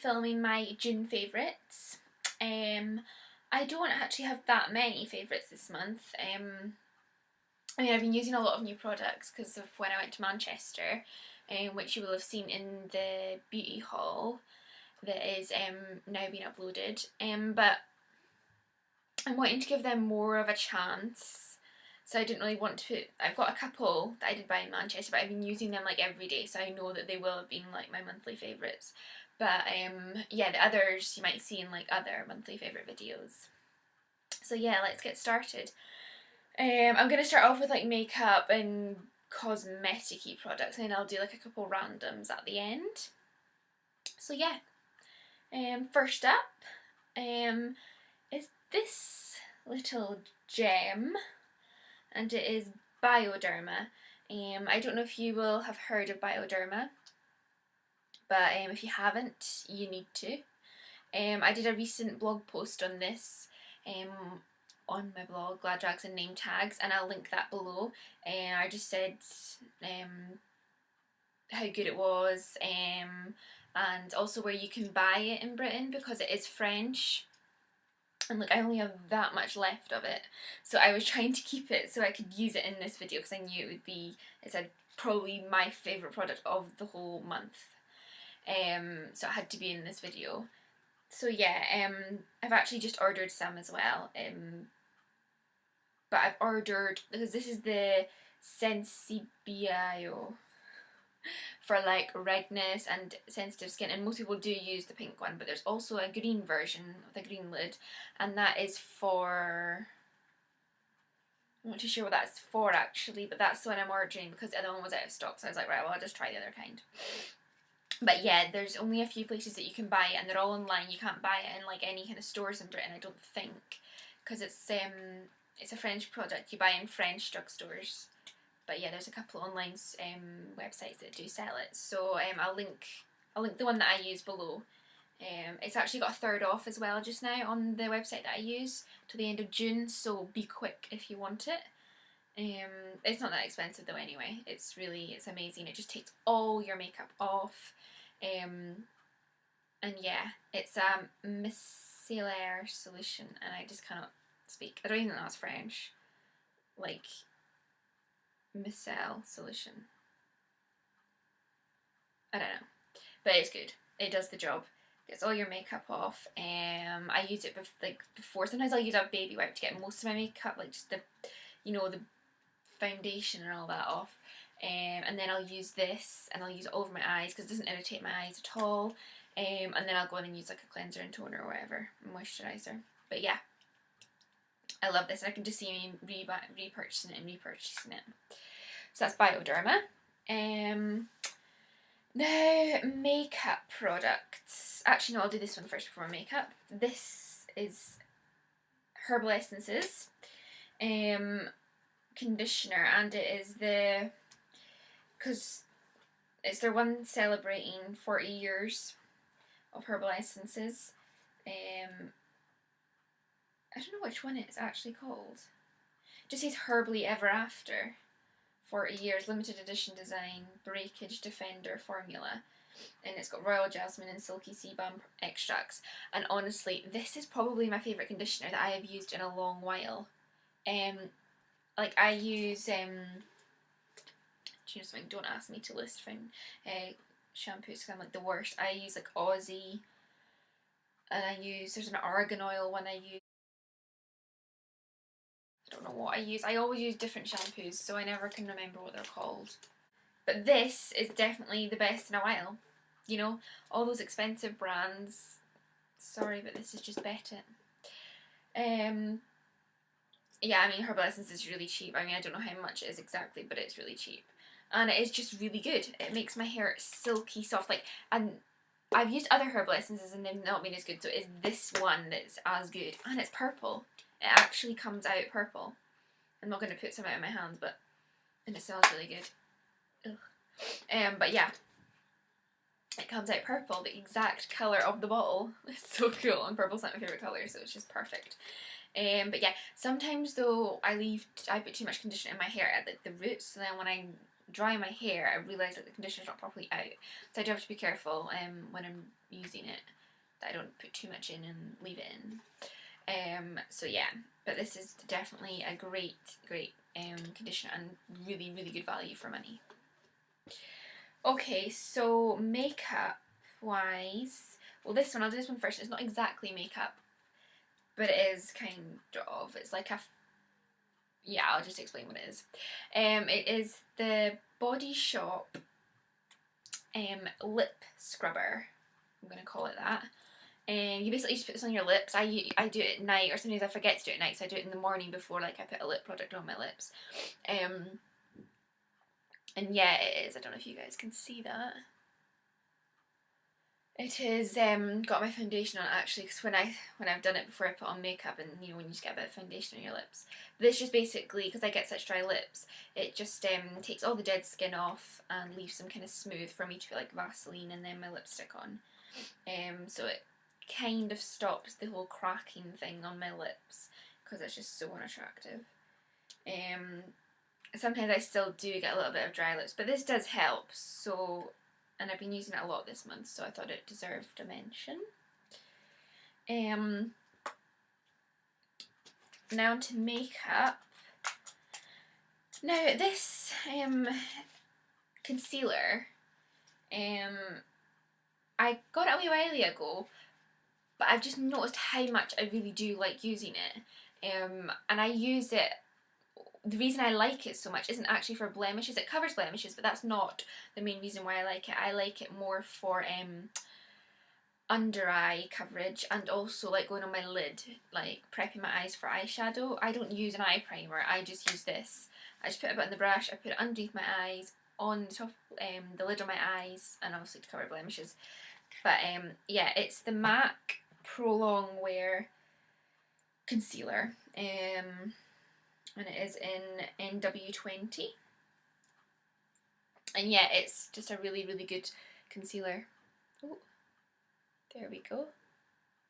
filming my June favourites. I don't actually have that many favourites this month. I mean, I've been using a lot of new products because of when I went to Manchester, which you will have seen in the beauty haul that is now being uploaded. But I'm wanting to give them more of a chance. So I didn't really want to put, I've got a couple that I did buy in Manchester, but I've been using them like every day, so I know that they will have been like my monthly favourites. But yeah, the others you might see in like other monthly favourite videos. So yeah, let's get started. I'm going to start off with like makeup and cosmetic-y products, and then I'll do like a couple randoms at the end. So yeah, first up is this little gem, and it is Bioderma. I don't know if you will have heard of Bioderma, but if you haven't, you need to. I did a recent blog post on this on my blog, GladRags and NameTags, and I'll link that below. I just said how good it was, and also where you can buy it in Britain, because it is French. And look, I only have that much left of it, so I was trying to keep it so I could use it in this video, because I knew it would be, it's probably my favourite product of the whole month. So it had to be in this video. So yeah, I've actually just ordered some as well. But I've ordered, because this is the Sensibio for like redness and sensitive skin, and most people do use the pink one, but there's also a green version with a green lid, and that is for, I'm not too sure what that's for actually, but that's the one I'm ordering because the other one was out of stock, so I was like, right, well, I'll just try the other kind. But yeah, there's only a few places that you can buy it, and they're all online. You can't buy it in like any kind of stores in Britain, I don't think, because it's a French product. You buy in French drugstores. But yeah, there's a couple of online websites that do sell it. So I'll link the one that I use below. It's actually got a third off as well just now on the website that I use to the end of June. So be quick if you want it. It's not that expensive though anyway. It's amazing. It just takes all your makeup off. And yeah, it's a micellar solution, and I just cannot speak. I don't even think that's French. Like, micelle solution. I don't know, but it's good. It does the job. Gets all your makeup off. I use it before. Sometimes I'll use a baby wipe to get most of my makeup, like just the foundation and all that off. And then I'll use this, and I'll use it over my eyes because it doesn't irritate my eyes at all. And then I'll go in and use like a cleanser and toner or whatever, moisturizer. But yeah, I love this, and I can just see me repurchasing it. So that's Bioderma. Now, makeup products. Actually, no, I'll do this one first before makeup. This is Herbal Essences conditioner, and it is because it's their one celebrating 40 years of Herbal Essences. I don't know which one it's actually called. It just says Herbally Ever After. 40 years, limited edition design, breakage defender formula, and it's got royal jasmine and silky sea balm extracts. And honestly, this is probably my favourite conditioner that I have used in a long while. Like I use do you know something? Don't ask me to list from shampoos because I'm like the worst. I use like Aussie, and there's an argan oil one I use. I don't know what I use. I always use different shampoos, so I never can remember what they're called. But this is definitely the best in a while. You know, all those expensive brands, sorry, but this is just better. Yeah, I mean, Herbal Essence is really cheap. I mean, I don't know how much it is exactly, but it's really cheap. And it is just really good. It makes my hair silky soft. And I've used other Herbal Essences and they've not been as good, so it's this one that's as good. And it's purple. It actually comes out purple. I'm not going to put some out in my hand, and it smells really good. Ugh. But yeah, it comes out purple, the exact colour of the bottle. It's so cool, and purple's not my favourite colour, so it's just perfect. But yeah, sometimes though I put too much conditioner in my hair at the roots, and then when I dry my hair, I realised that the conditioner's not properly out. So I do have to be careful when I'm using it, that I don't put too much in and leave it in. So yeah, but this is definitely a great conditioner and really, really good value for money. Okay, so makeup wise, well, this one, I'll do this one first. It's not exactly makeup, but it is kind of, it's like a, yeah, I'll just explain what it is. It is the Body Shop lip scrubber, I'm going to call it that. You basically just put this on your lips. I do it at night, or sometimes I forget to do it at night, so I do it in the morning before, like, I put a lip product on my lips. And yeah, it is. I don't know if you guys can see that. It is got my foundation on it, actually, because when I've done it before I put on makeup, and you know when you just get a bit of foundation on your lips. But this just basically, because I get such dry lips, it just takes all the dead skin off and leaves them kind of smooth for me to put like Vaseline and then my lipstick on. So it kind of stops the whole cracking thing on my lips because it's just so unattractive. Sometimes I still do get a little bit of dry lips, but this does help. So, and I've been using it a lot this month, so I thought it deserved a mention. Now to makeup. Now this concealer, I got it a wee while ago, but I've just noticed how much I really do like using it. And I use it, the reason I like it so much isn't actually for blemishes. It covers blemishes, but that's not the main reason why I like it. I like it more for under eye coverage, and also like going on my lid, like prepping my eyes for eyeshadow. I don't use an eye primer, I just use this. I just put a bit on the brush, I put it underneath my eyes, on the top, the lid on my eyes, and obviously to cover blemishes. But yeah, it's the MAC Pro Long Wear concealer, and it is in NW20. And yeah, it's just a really, really good concealer. Oh, there we go.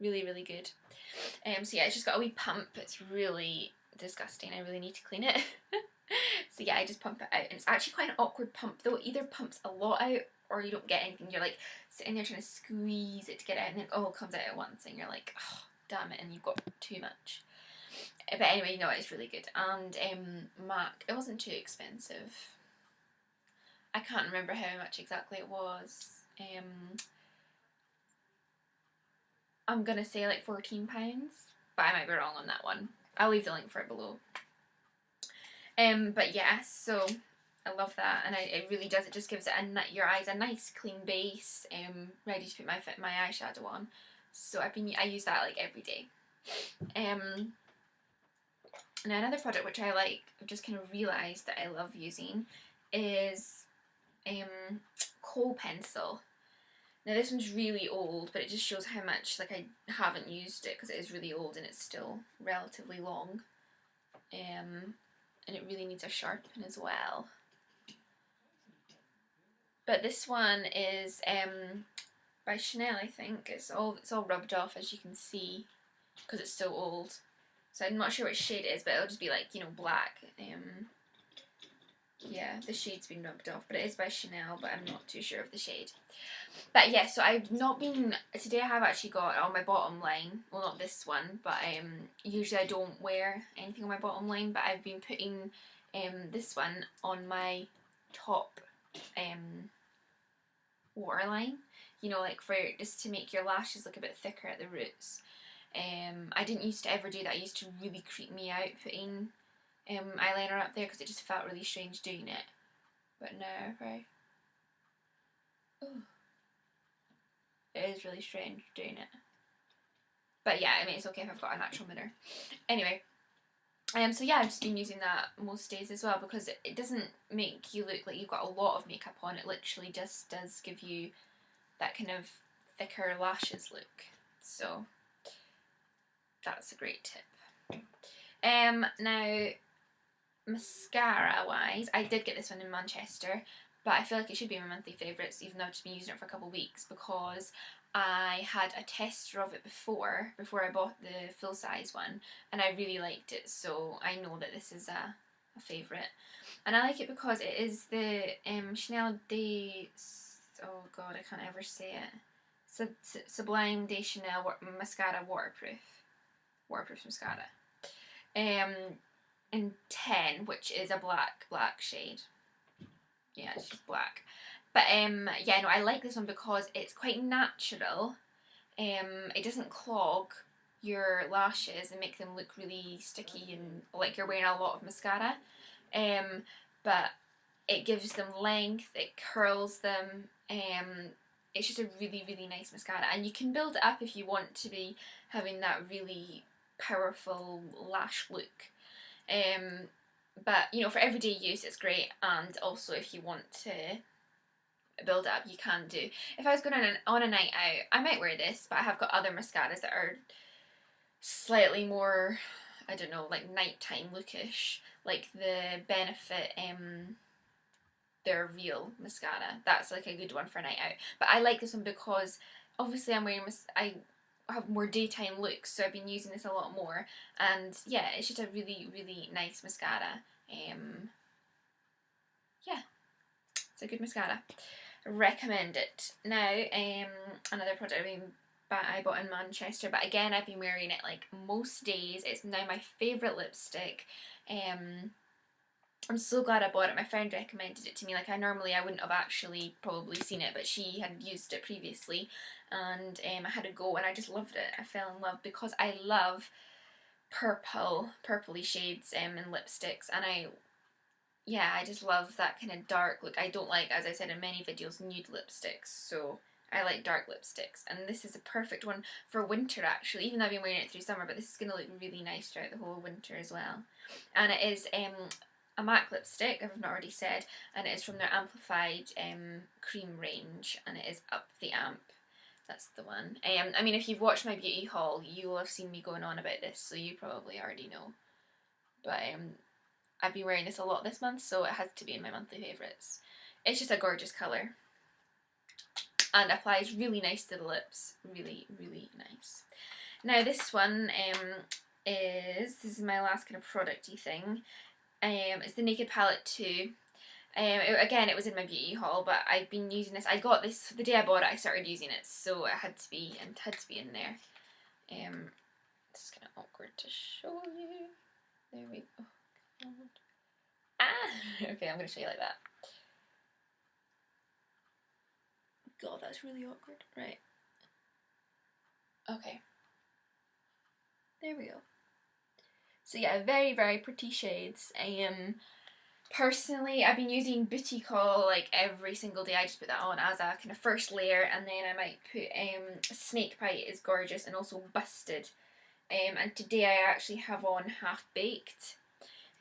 Really, really good. So yeah, it's just got a wee pump. It's really disgusting. I really need to clean it. So yeah, I just pump it out. And it's actually quite an awkward pump, though. It either pumps a lot out or you don't get anything. You're like sitting there trying to squeeze it to get it out, and then it comes out at once, and you're like, oh, damn it, and you've got too much. But anyway, no, it's really good. And MAC, it wasn't too expensive. I can't remember how much exactly it was. I'm going to say like £14, but I might be wrong on that one. I'll leave the link for it below. But yeah, so I love that, and it really does. It just gives it your eyes a nice clean base, ready to put my eyeshadow on. So I use that like every day. Now another product which I like, I've just kind of realised that I love using, is Kohl pencil. Now this one's really old, but it just shows how much like I haven't used it, because it is really old and it's still relatively long. And it really needs a sharpen as well. But this one is by Chanel, I think. It's all rubbed off, as you can see, because it's so old. So I'm not sure which shade it is, but it'll just be like, you know, black. Yeah, the shade's been rubbed off, but it is by Chanel, but I'm not too sure of the shade. But yeah, so I've not been, today I have actually got on my bottom line, well not this one, but usually I don't wear anything on my bottom line, but I've been putting this one on my top waterline, you know, like for just to make your lashes look a bit thicker at the roots. I didn't used to ever do that. It used to really creep me out putting eyeliner up there, because it just felt really strange doing it. But now it is really strange doing it. But yeah, I mean, it's okay if I've got a natural mirror. Anyway, so yeah, I've just been using that most days as well, because it doesn't make you look like you've got a lot of makeup on. It literally just does give you that kind of thicker lashes look. So that's a great tip. Now, mascara wise, I did get this one in Manchester, but I feel like it should be my monthly favourites, even though I've just been using it for a couple of weeks, because I had a tester of it before I bought the full size one, and I really liked it, so I know that this is a a favourite. And I like it because it is the Chanel de... Oh god, I can't ever say it. Sublime de Chanel mascara waterproof. Waterproof mascara. In 10, which is a black shade. Yeah, it's just black. But yeah, no, I like this one because it's quite natural. It doesn't clog your lashes and make them look really sticky and like you're wearing a lot of mascara. But it gives them length, it curls them. It's just a really, really nice mascara, and you can build it up if you want to be having that really powerful lash look. But you know, for everyday use it's great, and also if you want to build it up you can do. If I was going on a night out, I might wear this, but I have got other mascaras that are slightly more, I don't know, like nighttime lookish, like the Benefit their Real mascara. That's like a good one for a night out. But I like this one because obviously I have more daytime looks, so I've been using this a lot more, and yeah, it's just a really, really nice mascara. Yeah, it's a good mascara. Recommend it. Now, another product I bought in Manchester, but again I've been wearing it like most days. It's now my favourite lipstick. I'm so glad I bought it. My friend recommended it to me. Like I wouldn't have actually probably seen it, but she had used it previously, and I had a go and I just loved it. I fell in love because I love purpley shades in lipsticks, and I just love that kind of dark look. I don't like, as I said in many videos, nude lipsticks, so I like dark lipsticks, and this is a perfect one for winter actually, even though I've been wearing it through summer, but this is going to look really nice throughout the whole winter as well. And it is a MAC lipstick, if I've not already said, and it is from their Amplified cream range, and it is Up the Amp. That's the one. I mean, if you've watched my beauty haul, you will have seen me going on about this, so you probably already know. But I've been wearing this a lot this month, so it has to be in my monthly favourites. It's just a gorgeous colour, and applies really nice to the lips. Really, really nice. Now this one this is my last kind of producty thing. It's the Naked Palette 2. Again, it was in my beauty haul, but I've been using this. I got this the day I bought it. I started using it, so it had to be in there. It's kind of awkward to show you. There we go. Okay, I'm going to show you like that. God, that's really awkward. Right. Okay. There we go. So yeah, very, very pretty shades. Personally, I've been using Booty Call like every single day. I just put that on as a kind of first layer, and then I might put Snake Bite is gorgeous, and also Busted. And today I actually have on Half Baked.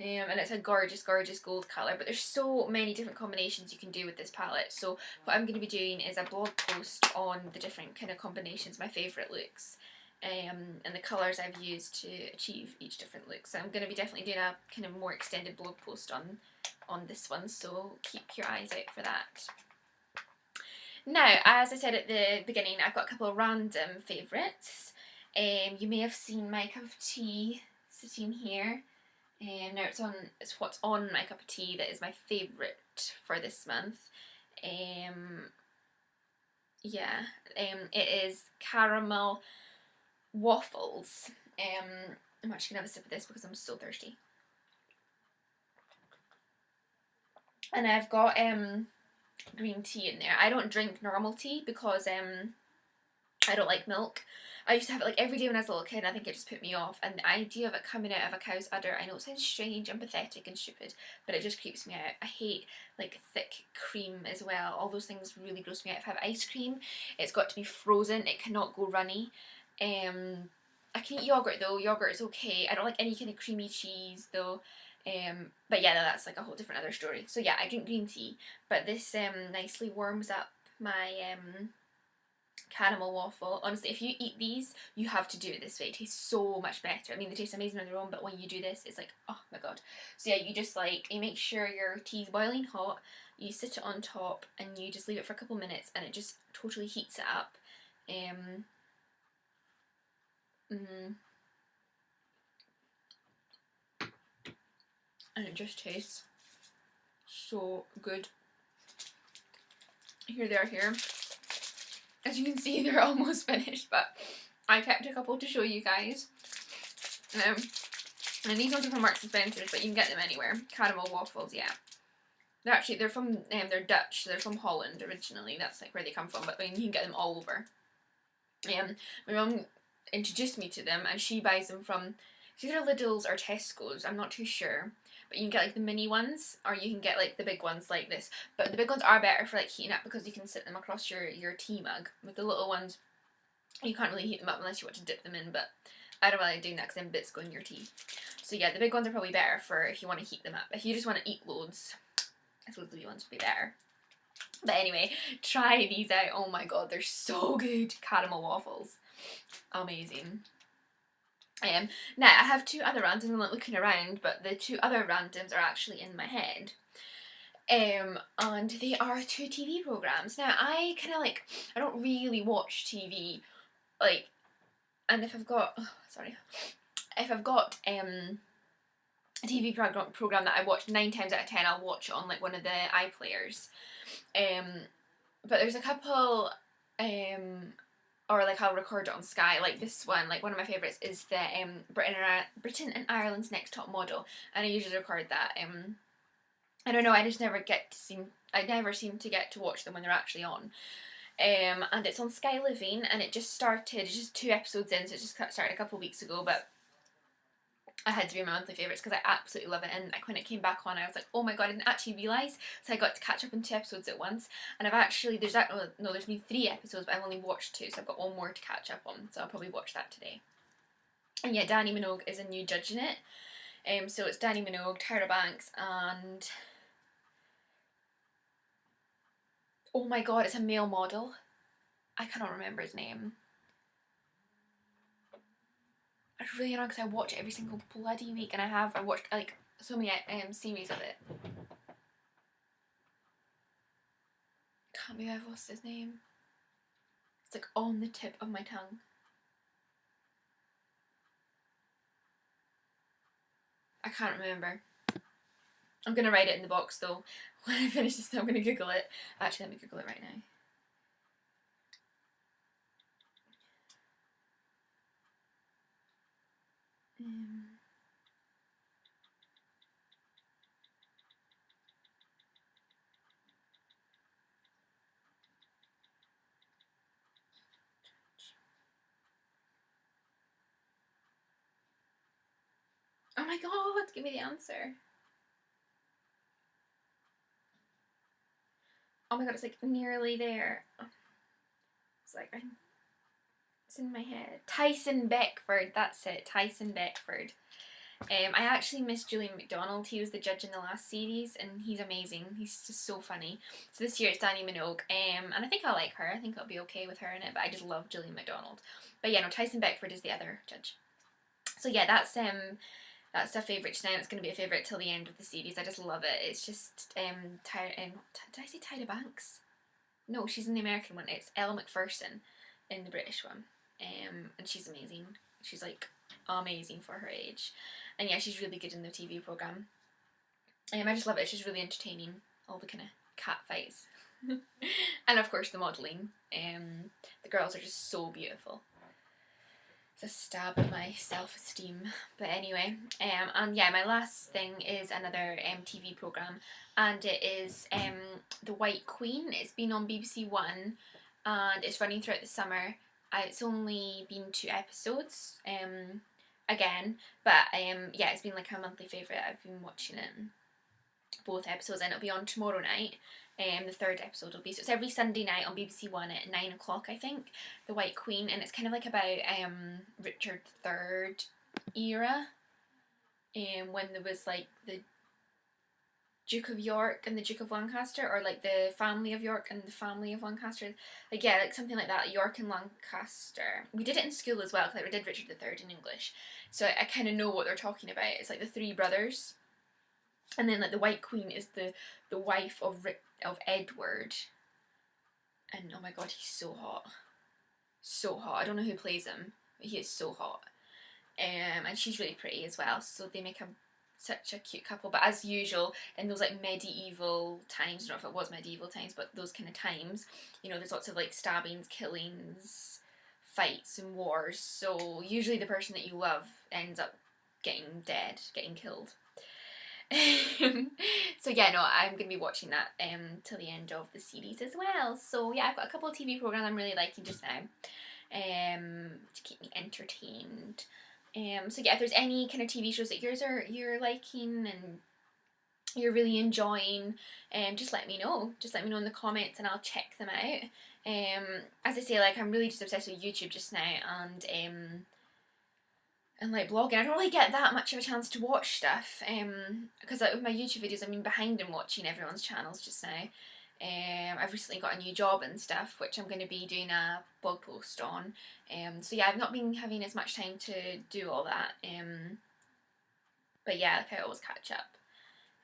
And it's a gorgeous, gorgeous gold colour, but there's so many different combinations you can do with this palette. So what I'm going to be doing is a blog post on the different kind of combinations, my favourite looks, and the colours I've used to achieve each different look. So I'm going to be definitely doing a kind of more extended blog post on this one, so keep your eyes out for that. Now, as I said at the beginning, I've got a couple of random favourites. You may have seen my cup of tea sitting here. Now it's what's on my cup of tea that is my favourite for this month. It is caramel waffles. I'm actually gonna have a sip of this because I'm so thirsty. And I've got green tea in there. I don't drink normal tea because I don't like milk. I used to have it like every day when I was a little kid, and I think it just put me off. And the idea of it coming out of a cow's udder, I know it sounds strange and pathetic and stupid, but it just creeps me out. I hate like thick cream as well. All those things really gross me out. If I have ice cream, it's got to be frozen. It cannot go runny. I can eat yogurt though. Yogurt is okay. I don't like any kind of creamy cheese though. But yeah, that's like a whole different other story. So yeah, I drink green tea, but this nicely warms up my caramel waffle. Honestly, if you eat these, you have to do it this way. It tastes so much better. I mean, they taste amazing on their own, but when you do this, it's like, oh my god. So yeah, you make sure your tea's boiling hot, you sit it on top, and you just leave it for a couple minutes, and it just totally heats it up. and it just tastes so good. Here they are here. As you can see, they're almost finished, but I kept a couple to show you guys. And these ones are from Marks and Spencer's, but you can get them anywhere. Caramel waffles, yeah. They're from, they're Dutch, so they're from Holland originally. That's like where they come from, but you can get them all over. My mum introduced me to them, and she buys them from, it's either Lidl's or Tesco's, I'm not too sure. But you can get like the mini ones, or you can get like the big ones like this. But the big ones are better for like heating up, because you can sit them across your tea mug. With the little ones, you can't really heat them up unless you want to dip them in, but I don't really like doing that because then bits go in your tea. So yeah, the big ones are probably better for if you want to heat them up. If you just want to eat loads, I suppose the wee ones would be better. But anyway, try these out. Oh my god, they're so good. Caramel waffles. Amazing. Now, I have two other randoms. I'm not looking around, but the two other randoms are actually in my head. And they are two TV programmes. Now, I kind of like, I don't really watch TV, like, and if I've got, if I've got a TV program that I watch 9 times out of 10, I'll watch it on like one of the iPlayers. But there's a couple, or like I'll record it on Sky. Like this one, like one of my favourites is the Britain and Ireland's Next Top Model, and I usually record that. I don't know, I just never seem to get to watch them when they're actually on. And it's on Sky Living, and it just started, it's just 2 episodes in, so it just started a couple of weeks ago, but I had to be my monthly favourites because I absolutely love it. And like when it came back on, I was like, oh my god, I didn't actually realise. So I got to catch up on 2 episodes at once, and I've actually, there's been 3 episodes, but I've only watched 2, so I've got 1 more to catch up on, so I'll probably watch that today. And yeah, Dannii Minogue is a new judge in it. So it's Dannii Minogue, Tyra Banks, and oh my god, it's a male model. I cannot remember his name. It's really annoying because I watch it every single bloody week, and I watched like so many series of it. Can't believe I've lost his name. It's like on the tip of my tongue. I can't remember. I'm gonna write it in the box though. When I finish this, I'm gonna Google it. Actually, let me Google it right now. Oh my god, give me the answer. Oh my god, it's like nearly there. It's like, it's in my head. Tyson Beckford, that's it. Tyson Beckford. I actually miss Julian McDonald. He was the judge in the last series, and he's amazing. He's just so funny. So this year it's Dannii Minogue, and I think I'll like her. I think I'll be okay with her in it, but I just love Julian McDonald. But yeah, no, Tyson Beckford is the other judge. So yeah, that's a favourite now. It's going to be a favourite till the end of the series. I just love it. It's just, did I say Tyra Banks? No, she's in the American one. It's Elle Macpherson in the British one. And she's amazing. She's like amazing for her age. And yeah, she's really good in the TV programme. I just love it. She's really entertaining. All the kind of cat fights. And of course the modelling. The girls are just so beautiful. It's a stab at my self-esteem. But anyway, and yeah, my last thing is another TV programme, and it is The White Queen. It's been on BBC One, and it's running throughout the summer. It's only been 2 episodes, again, but yeah, it's been like a monthly favourite. I've been watching it, both episodes, and it'll be on tomorrow night. The 3rd episode will be, so it's every Sunday night on BBC One at 9 o'clock, I think. The White Queen, and it's kind of like about Richard III era, when there was like the Duke of York and the Duke of Lancaster, or like the family of York and the family of Lancaster, like yeah, like something like that. York and Lancaster. We did it in school as well, because like, we did Richard III in English, so I kind of know what they're talking about. It's like the 3 brothers. And then like the White Queen is the wife of Edward, and oh my god, he's so hot, so hot. I don't know who plays him, but he is so hot. And she's really pretty as well. So they make a such a cute couple. But as usual, in those like medieval times, I don't know if it was medieval times, but those kind of times, you know, there's lots of like stabbings, killings, fights and wars. So usually the person that you love ends up getting dead, getting killed. So yeah, no, I'm going to be watching that till the end of the series as well. So yeah, I've got a couple of TV programs I'm really liking just now to keep me entertained. So yeah, if there's any kind of TV shows that you're liking and you're really enjoying, just let me know. Just let me know in the comments and I'll check them out. As I say, like I'm really just obsessed with YouTube just now and like blogging. I don't really get that much of a chance to watch stuff because like with my YouTube videos I'm behind in watching everyone's channels just now. I've recently got a new job and stuff which I'm going to be doing a blog post on, so yeah, I've not been having as much time to do all that, but yeah, like I always catch up.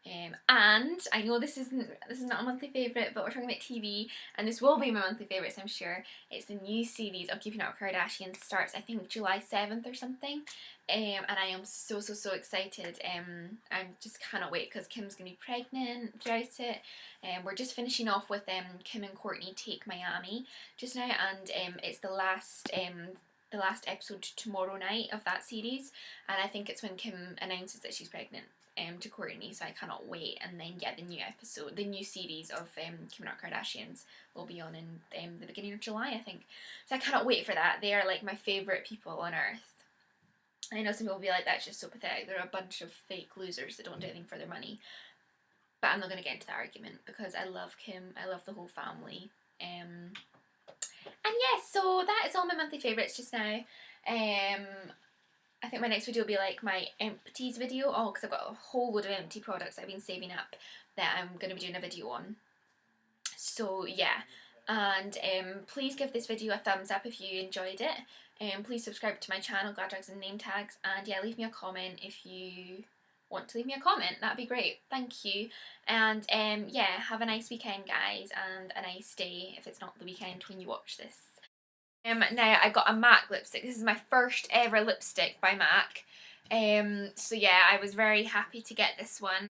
And I know this is not a monthly favourite, but we're talking about TV, and this will be my monthly favourites, I'm sure. It's the new series of Keeping Up with Kardashians. Starts, I think, July 7th or something, and I am so excited. I just cannot wait because Kim's going to be pregnant throughout it. We're just finishing off with Kim and Kourtney Take Miami just now, and it's the last episode tomorrow night of that series, and I think it's when Kim announces that she's pregnant to Kourtney, so I cannot wait. And then yeah, the new series of Keeping Up with Kardashians will be on in the beginning of July, I think. So I cannot wait for that. They are like my favourite people on earth. I know some people will be like, that's just so pathetic. They're a bunch of fake losers that don't do anything for their money. But I'm not going to get into that argument because I love Kim. I love the whole family. And yeah, so that is all my monthly favourites just now. I think my next video will be like my empties video. Oh, because I've got a whole load of empty products I've been saving up that I'm going to be doing a video on. So yeah, and please give this video a thumbs up if you enjoyed it. Please subscribe to my channel, GladRags and NameTags, and yeah, leave me a comment if you want to leave me a comment. That'd be great. Thank you. And yeah, have a nice weekend, guys, and a nice day if it's not the weekend when you watch this. Now I got a MAC lipstick. This is my first ever lipstick by MAC. So yeah, I was very happy to get this one.